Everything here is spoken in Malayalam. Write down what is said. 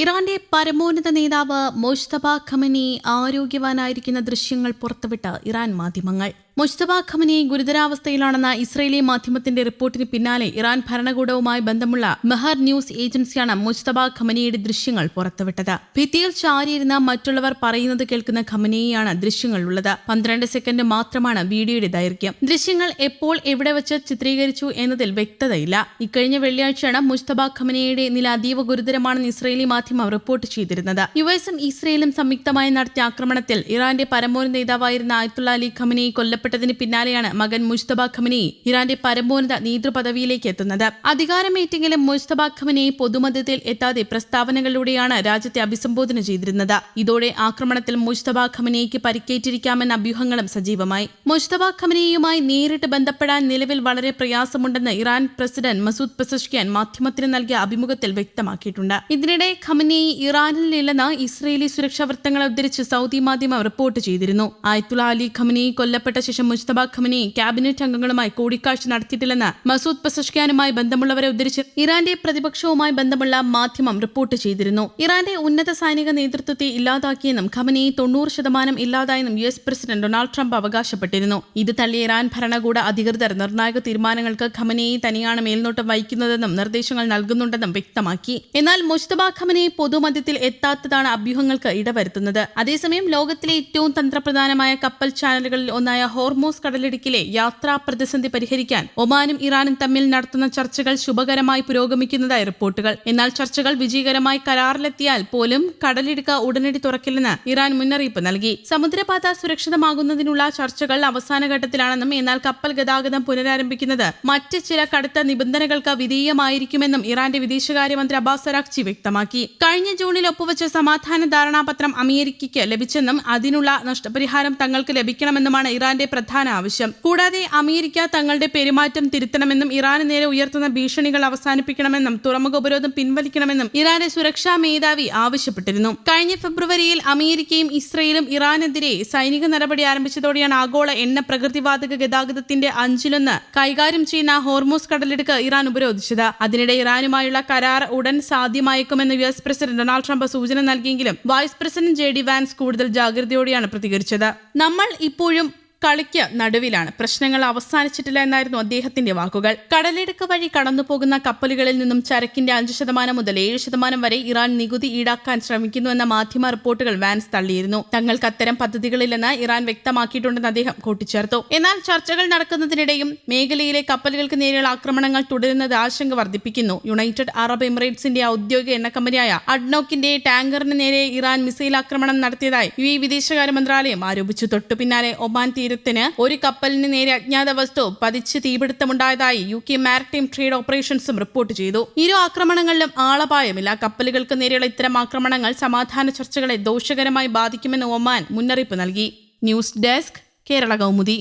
ഇറാന്റെ പരമോന്നത നേതാവ് മുജ്തബ ഖമനി ആരോഗ്യവാനായിരിക്കുന്ന ദൃശ്യങ്ങൾ പുറത്തുവിട്ട ഇറാൻ മാധ്യമങ്ങൾ. മുജ്തബ ഖമനി ഗുരുതരാവസ്ഥയിലാണെന്ന ഇസ്രയേലി മാധ്യമത്തിന്റെ റിപ്പോർട്ടിന് പിന്നാലെ ഇറാൻ ഭരണകൂടവുമായി ബന്ധമുള്ള മെഹർ ന്യൂസ് ഏജൻസിയാണ് മുജ്തബ ഖമനിയുടെ ദൃശ്യങ്ങൾ പുറത്തുവിട്ടത്. ഭിത്തിയിൽ ചാരിയിരുന്ന മറ്റുള്ളവർ പറയുന്നത് കേൾക്കുന്ന ഖമനിയെയാണ് ദൃശ്യങ്ങളുള്ളത്. 12 സെക്കൻഡ് മാത്രമാണ് വീഡിയോയുടെ ദൈർഘ്യം. ദൃശ്യങ്ങൾ എപ്പോൾ എവിടെ വെച്ച് ചിത്രീകരിച്ചു എന്നതിൽ വ്യക്തതയില്ല. ഇക്കഴിഞ്ഞ വെള്ളിയാഴ്ചയാണ് മുജ്തബ ഖമനിയുടെ നില അതീവ ഗുരുതരമാണെന്ന് ഇസ്രയേലി മാധ്യമം റിപ്പോർട്ട് ചെയ്തിരുന്നത്. യുഎസും ഇസ്രയേലും സംയുക്തമായി നടത്തിയ ആക്രമണത്തിൽ ഇറാന്റെ പരമോന്നത നേതാവായിരുന്ന ആയത്തുള്ള അലി ഖമനി കൊല്ലപ്പെട്ടതിന് പിന്നാലെയാണ് മകൻ മുജ്തബ ഖമനി ഇറാന്റെ പരമോന്നത നേതൃപദവിയിലേക്ക് എത്തുന്നത്. അധികാരമേറ്റെങ്കിലും മുജ്തബ ഖമനി പൊതുമധ്യത്തിൽ എത്താതെ പ്രസ്താവനകളിലൂടെയാണ് രാജ്യത്തെ അഭിസംബോധന ചെയ്തിരുന്നത്. ഇതോടെ ആക്രമണത്തിൽ മുജ്തബ ഖമനിക്ക് പരിക്കേറ്റിരിക്കാമെന്ന അഭ്യൂഹങ്ങളും സജീവമായി. മുജ്തബ ഖമനിയുമായി നേരിട്ട് ബന്ധപ്പെടാൻ നിലവിൽ വളരെ പ്രയാസമുണ്ടെന്ന് ഇറാൻ പ്രസിഡന്റ് മസൂദ് പെസഷ്കിയാൻ മാധ്യമത്തിന് നൽകിയ അഭിമുഖത്തിൽ വ്യക്തമാക്കിയിട്ടുണ്ട്. ഇതിനിടെ ഖമനി ഇറാനിലില്ലെന്ന് ഇസ്രയേലി സുരക്ഷാ വൃത്തങ്ങളെ ഉദ്ധരിച്ച് സൗദി മാധ്യമം റിപ്പോർട്ട് ചെയ്തിരുന്നു. ആയത്തുള്ള അലി ഖമനി കൊല്ലപ്പെട്ട ശേഷം മുജ്തബ ഖമനി ക്യാബിനറ്റ് അംഗങ്ങളുമായി കൂടിക്കാഴ്ച നടത്തിയിട്ടില്ലെന്ന് മസൂദ് പെസഷ്കിയാനുമായി ബന്ധമുള്ളവരെ ഉദ്ധരിച്ച് ഇറാന്റെ പ്രതിപക്ഷവുമായി ബന്ധമുള്ള മാധ്യമം റിപ്പോർട്ട് ചെയ്തിരുന്നു. ഇറാന്റെ ഉന്നത സൈനിക നേതൃത്വത്തെ ഇല്ലാതാക്കിയെന്നും ഖമനി 90% ഇല്ലാതായെന്നും യുഎസ് പ്രസിഡന്റ് ഡൊണാൾഡ് ട്രംപ് അവകാശപ്പെട്ടിരുന്നു. ഇത് തള്ളിയ ഇറാൻ ഭരണകൂട അധികൃതർ നിർണായക തീരുമാനങ്ങൾക്ക് ഖമനിയെ തനിയാണ് മേൽനോട്ടം വഹിക്കുന്നതെന്നും നിർദ്ദേശങ്ങൾ നൽകുന്നുണ്ടെന്നും വ്യക്തമാക്കി. എന്നാൽ മുജ്തബ ഖമനി പൊതുമധ്യത്തിൽ എത്താത്തതാണ് അഭ്യൂഹങ്ങൾക്ക് ഇടവരുത്തുന്നത്. അതേസമയം ലോകത്തിലെ ഏറ്റവും തന്ത്രപ്രധാനമായ കപ്പൽ ചാനലുകളിൽ ഒന്നായ ഹോർമൂസ് കടലിടുക്കിലെ യാത്രാ പ്രതിസന്ധി പരിഹരിക്കാൻ ഒമാനും ഇറാനും തമ്മിൽ നടത്തുന്ന ചർച്ചകൾ ശുഭകരമായി പുരോഗമിക്കുന്നതായി റിപ്പോർട്ടുകൾ. എന്നാൽ ചർച്ചകൾ വിജയകരമായി കരാറിലെത്തിയാൽ പോലും കടലിടുക്ക് ഉടനടി തുറക്കില്ലെന്ന് ഇറാൻ മുന്നറിയിപ്പ് നൽകി. സമുദ്രപാത സുരക്ഷിതമാകുന്നതിനുള്ള ചർച്ചകൾ അവസാന ഘട്ടത്തിലാണെന്നും എന്നാൽ കപ്പൽ ഗതാഗതം പുനരാരംഭിക്കുന്നത് മറ്റ് ചില കടുത്ത നിബന്ധനകൾക്ക് വിധേയമായിരിക്കുമെന്നും ഇറാന്റെ വിദേശകാര്യമന്ത്രി അബ്ബാസ് അരാഗ്ചി വ്യക്തമാക്കി. കഴിഞ്ഞ ജൂണിൽ ഒപ്പുവെച്ച സമാധാന ധാരണാപത്രം അമേരിക്കയ്ക്ക് ലഭിച്ചെന്നും അതിനുള്ള നഷ്ടപരിഹാരം തങ്ങൾക്ക് ലഭിക്കണമെന്നുമാണ് ഇറാന്റെ പ്രധാന ആവശ്യം. കൂടാതെ അമേരിക്ക തങ്ങളുടെ പെരുമാറ്റം തിരുത്തണമെന്നും ഇറാന് നേരെ ഉയർത്തുന്ന ഭീഷണികൾ അവസാനിപ്പിക്കണമെന്നും തുറമുഖ ഉപരോധം പിൻവലിക്കണമെന്നും ഇറാന്റെ സുരക്ഷാ മേധാവി ആവശ്യപ്പെട്ടിരുന്നു. കഴിഞ്ഞ ഫെബ്രുവരിയിൽ അമേരിക്കയും ഇസ്രയേലും ഇറാനെതിരെ സൈനിക നടപടി ആരംഭിച്ചതോടെയാണ് ആഗോള എണ്ണ പ്രകൃതിവാതക ഗതാഗതത്തിന്റെ 1/5 കൈകാര്യം ചെയ്യുന്ന ഹോർമൂസ് കടലിടുക്ക് ഇറാൻ ഉപരോധിച്ചത്. അതിനിടെ ഇറാനുമായുള്ള കരാർ ഉടൻ സാധ്യമായേക്കുമെന്ന് യുഎസ് പ്രസിഡന്റ് ഡൊണാൾഡ് ട്രംപ് സൂചന നൽകിയെങ്കിലും വൈസ് പ്രസിഡന്റ് JD വാൻസ് കൂടുതൽ ജാഗ്രതയോടെയാണ് പ്രതികരിച്ചത്. നമ്മൾ ഇപ്പോഴും കളിക്ക് നടുവിലാണ്, പ്രശ്നങ്ങൾ അവസാനിച്ചിട്ടില്ല എന്നായിരുന്നു അദ്ദേഹത്തിന്റെ വാക്കുകൾ. കടലിടുക്ക് വഴി കടന്നുപോകുന്ന കപ്പലുകളിൽ നിന്നും ചരക്കിന്റെ 5% മുതൽ 7% വരെ ഇറാൻ നികുതി ഈടാക്കാൻ ശ്രമിക്കുന്നുവെന്ന മാധ്യമ റിപ്പോർട്ടുകൾ വാൻസ് തള്ളിയിരുന്നു. തങ്ങൾക്ക് അത്തരം പദ്ധതികളില്ലെന്ന് ഇറാൻ വ്യക്തമാക്കിയിട്ടുണ്ടെന്ന് അദ്ദേഹം കൂട്ടിച്ചേർത്തു. എന്നാൽ ചർച്ചകൾ നടക്കുന്നതിനിടെയും മേഖലയിലെ കപ്പലുകൾക്ക് നേരെയുള്ള ആക്രമണങ്ങൾ തുടരുന്നത് ആശങ്ക വർദ്ധിപ്പിക്കുന്നു. യുണൈറ്റഡ് അറബ് എമിറേറ്റ്സിന്റെ ഔദ്യോഗിക എണ്ണ കമ്പനിയായ അഡ്നോക്കിന്റെ ടാങ്കറിന് നേരെ ഇറാൻ മിസൈൽ ആക്രമണം നടത്തിയതായി UAE വിദേശകാര്യ മന്ത്രാലയം ആരോപിച്ചു. തൊട്ടുപിന്നാലെ ഒമാൻ തീരത്തിന് ഒരു കപ്പലിന് നേരെ അജ്ഞാത വസ്തു പതിച്ച് തീപിടുത്തമുണ്ടായതായി UK മാരിടൈം ട്രേഡ് ഓപ്പറേഷൻസും റിപ്പോർട്ട് ചെയ്തു. ഇരു ആക്രമണങ്ങളിലും ആളപായമില്ല. കപ്പലുകൾക്ക് നേരെയുള്ള ഇത്തരം ആക്രമണങ്ങൾ സമാധാന ചർച്ചകളെ ദോഷകരമായി ബാധിക്കുമെന്ന് ഒമാൻ മുന്നറിയിപ്പ് നൽകി. News desk, Kerala Kaumudi.